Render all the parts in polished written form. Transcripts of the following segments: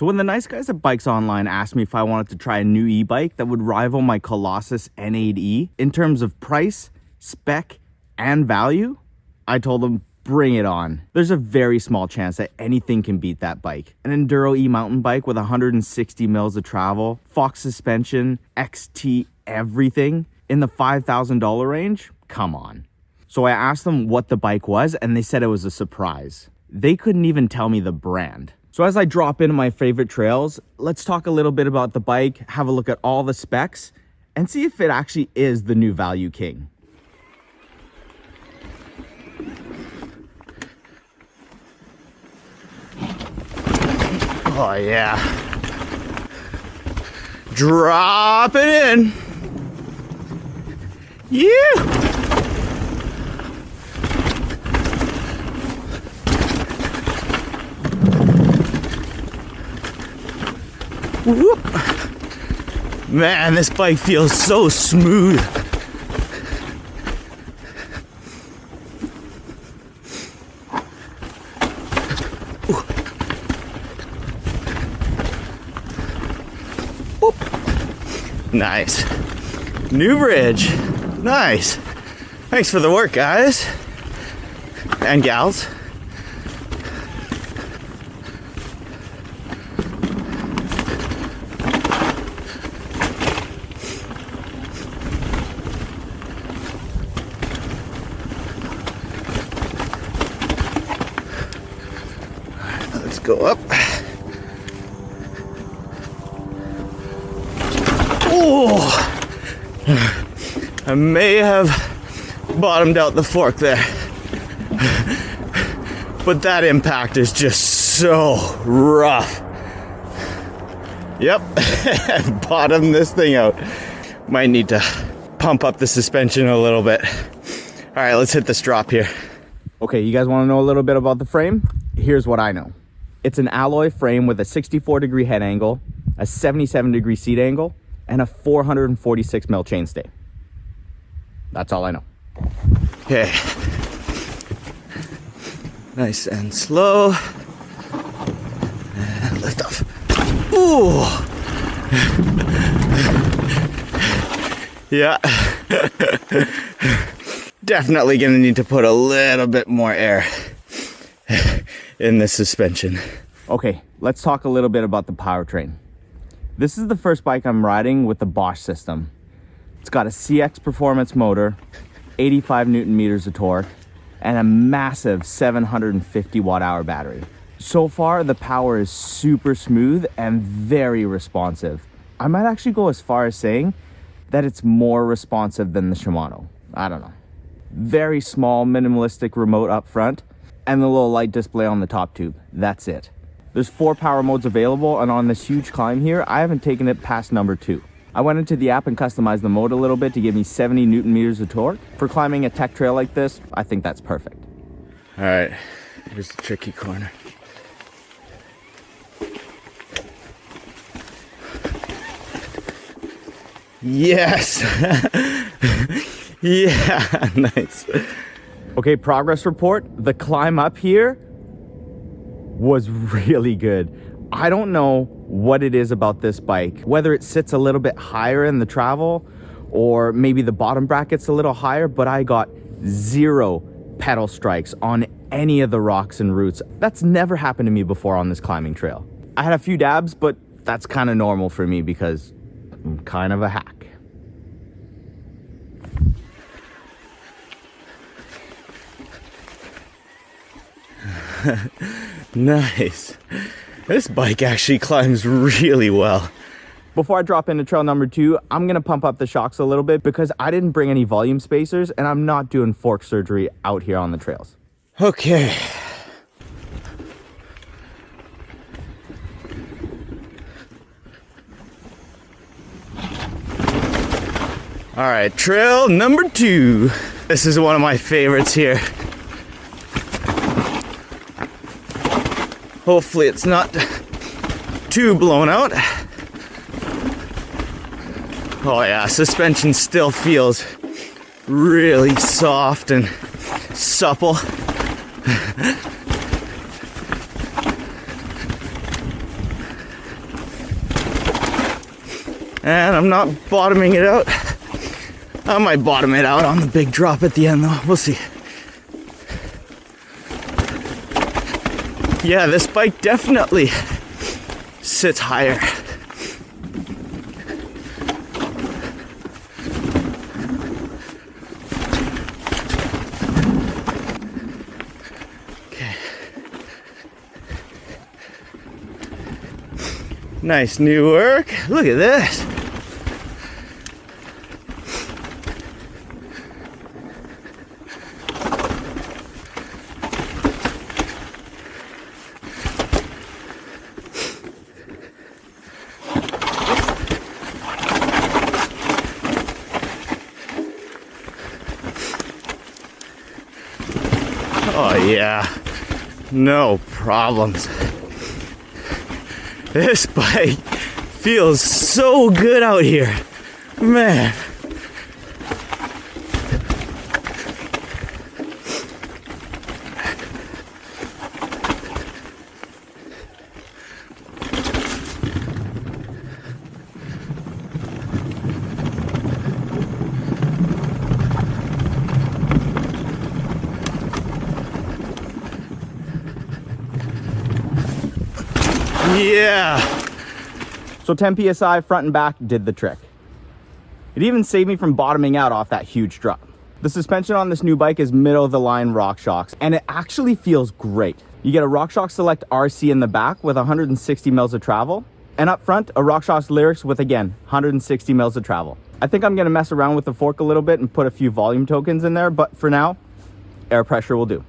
So when the nice guys at Bikes Online asked me if I wanted to try a new e-bike that would rival my Colossus N8E in terms of price, spec, and value, I told them, bring it on. There's a very small chance that anything can beat that bike. An Enduro e-mountain bike with 160 mils of travel, Fox suspension, XT everything in the $5,000 range? Come on. So I asked them what the bike was and they said it was a surprise. They couldn't even tell me the brand. So as I drop into my favorite trails, let's talk a little bit about the bike, have a look at all the specs, and see if it actually is the new value king. Oh yeah. Drop it in. Yeah. Whoop. Man, this bike feels so smooth. Nice. New bridge. Nice. Thanks for the work, guys. And gals. Let's go up. Oh, I may have bottomed out the fork there, but that impact is just so rough. Yep, bottomed this thing out. Might need to pump up the suspension a little bit. All right, let's hit this drop here. Okay, you guys want to know a little bit about the frame? Here's what I know. It's an alloy frame with a 64-degree head angle, a 77-degree seat angle, and a 446 mil chainstay. That's all I know. Okay. Nice and slow. And lift off. Ooh. Yeah. Definitely gonna need to put a little bit more air in this suspension. Okay, let's talk a little bit about the powertrain. This is the first bike I'm riding with the Bosch system. It's got a CX performance motor, 85 Newton meters of torque, and a massive 750 watt-hour battery. So far, the power is super smooth and very responsive. I might actually go as far as saying that it's more responsive than the Shimano. I don't know. Very small, minimalistic remote up front, and the little light display on the top tube. That's it. There's 4 power modes available, and on this huge climb here, I haven't taken it past number 2. I went into the app and customized the mode a little bit to give me 70 Newton meters of torque. For climbing a tech trail like this, I think that's perfect. All right, here's the tricky corner. Yes! Yeah, nice. Okay, progress report. The climb up here was really good. I don't know what it is about this bike, whether it sits a little bit higher in the travel or maybe the bottom bracket's a little higher, but I got 0 pedal strikes on any of the rocks and roots. That's never happened to me before on this climbing trail. I had a few dabs, but that's kind of normal for me because I'm kind of a hack. Nice. This bike actually climbs really well. Before I drop into trail number 2, I'm gonna pump up the shocks a little bit because I didn't bring any volume spacers and I'm not doing fork surgery out here on the trails. Okay. All right, trail number 2. This is one of my favorites here. Hopefully it's not too blown out. Oh yeah, suspension still feels really soft and supple. And I'm not bottoming it out. I might bottom it out on the big drop at the end though. We'll see. Yeah, this bike definitely sits higher. Okay. Nice new work. Look at this. Oh yeah, no problems. This bike feels so good out here, man. Yeah. So 10 PSI front and back did the trick. It even saved me from bottoming out off that huge drop. The suspension on this new bike is middle of the line RockShox, and it actually feels great. You get a RockShox Select RC in the back with 160 mils of travel, and up front, a RockShox Lyrics with, again, 160 mils of travel. I think I'm gonna mess around with the fork a little bit and put a few volume tokens in there, but for now, air pressure will do.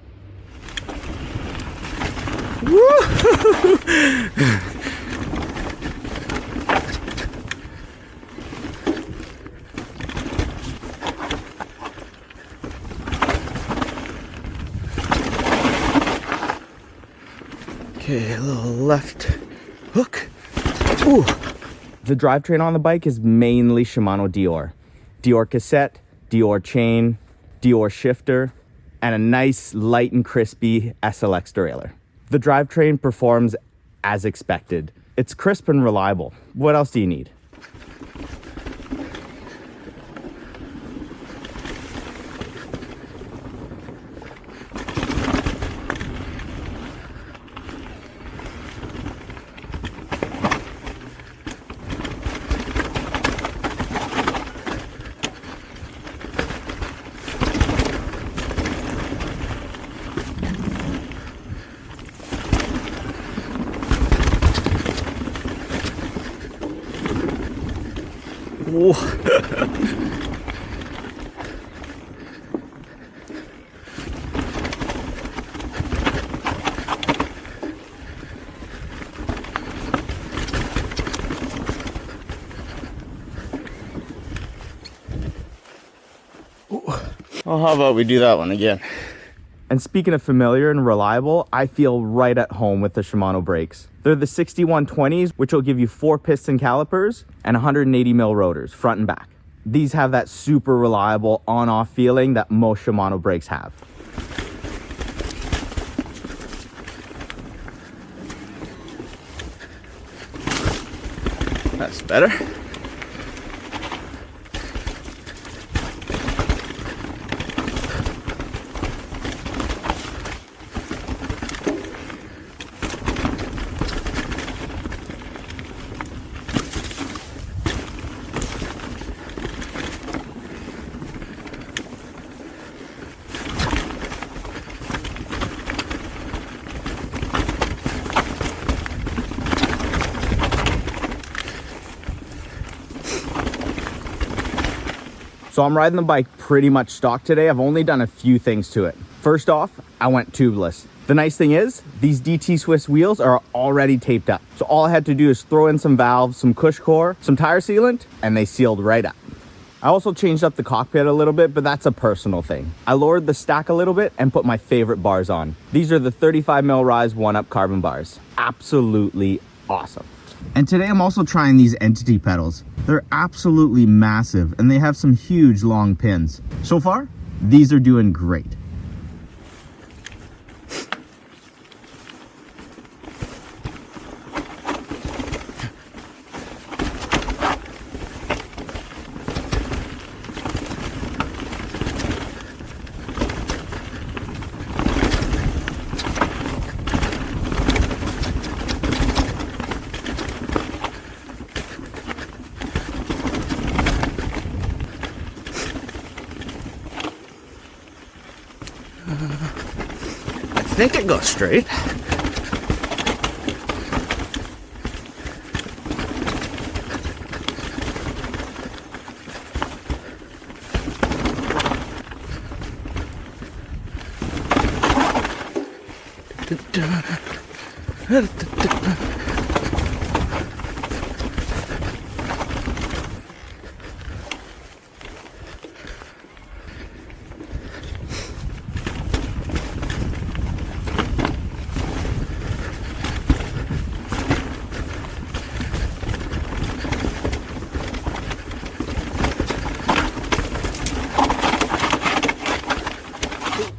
Okay, a little left hook. Ooh. The drivetrain on the bike is mainly Shimano Dior. Dior cassette, Dior chain, Dior shifter, and a nice light and crispy SLX derailleur. The drivetrain performs as expected. It's crisp and reliable. What else do you need? Whoa. Well, how about we do that one again? And speaking of familiar and reliable, I feel right at home with the Shimano brakes. They're the 6120s, which will give you 4 piston calipers and 180 mil rotors, front and back. These have that super reliable on-off feeling that most Shimano brakes have. That's better. So I'm riding the bike pretty much stock today. I've only done a few things to it. First off, I went tubeless. The nice thing is, these DT Swiss wheels are already taped up. So all I had to do is throw in some valves, some cush core, some tire sealant, and they sealed right up. I also changed up the cockpit a little bit, but that's a personal thing. I lowered the stack a little bit and put my favorite bars on. These are the 35 mil Rise 1-Up carbon bars. Absolutely awesome. And today I'm also trying these Entity pedals. They're absolutely massive and they have some huge long pins. So far, these are doing great. think it goes straight.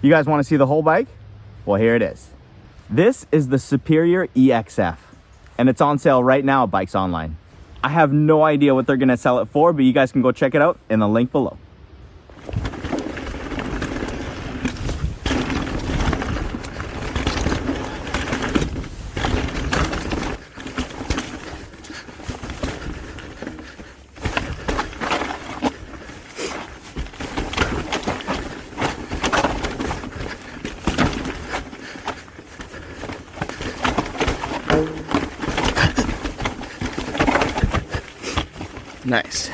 You guys want to see the whole bike? Well, here it is. This is the Superior EXF, and it's on sale right now at Bikes Online. I have no idea what they're gonna sell it for, but you guys can go check it out in the link below. Nice.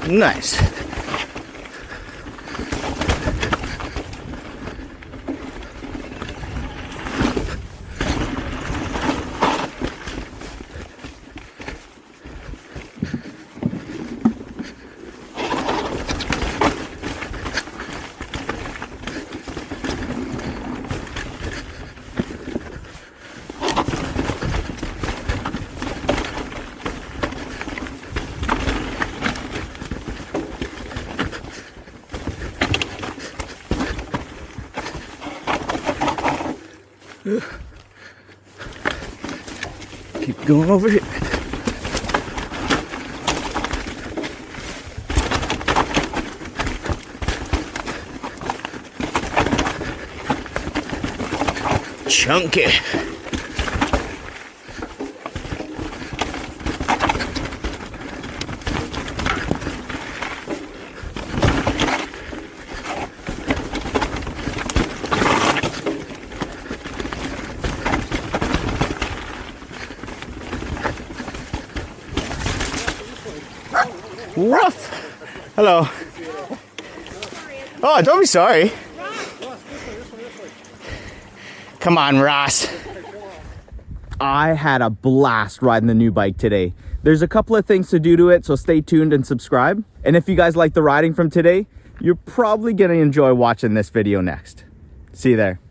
Nice. Keep going over here. Chunky. Woof! Hello. Oh, don't be sorry. Come on, Ross. I had a blast riding the new bike today. There's a couple of things to do to it, so stay tuned and subscribe. And if you guys like the riding from today, you're probably gonna enjoy watching this video next. See you there.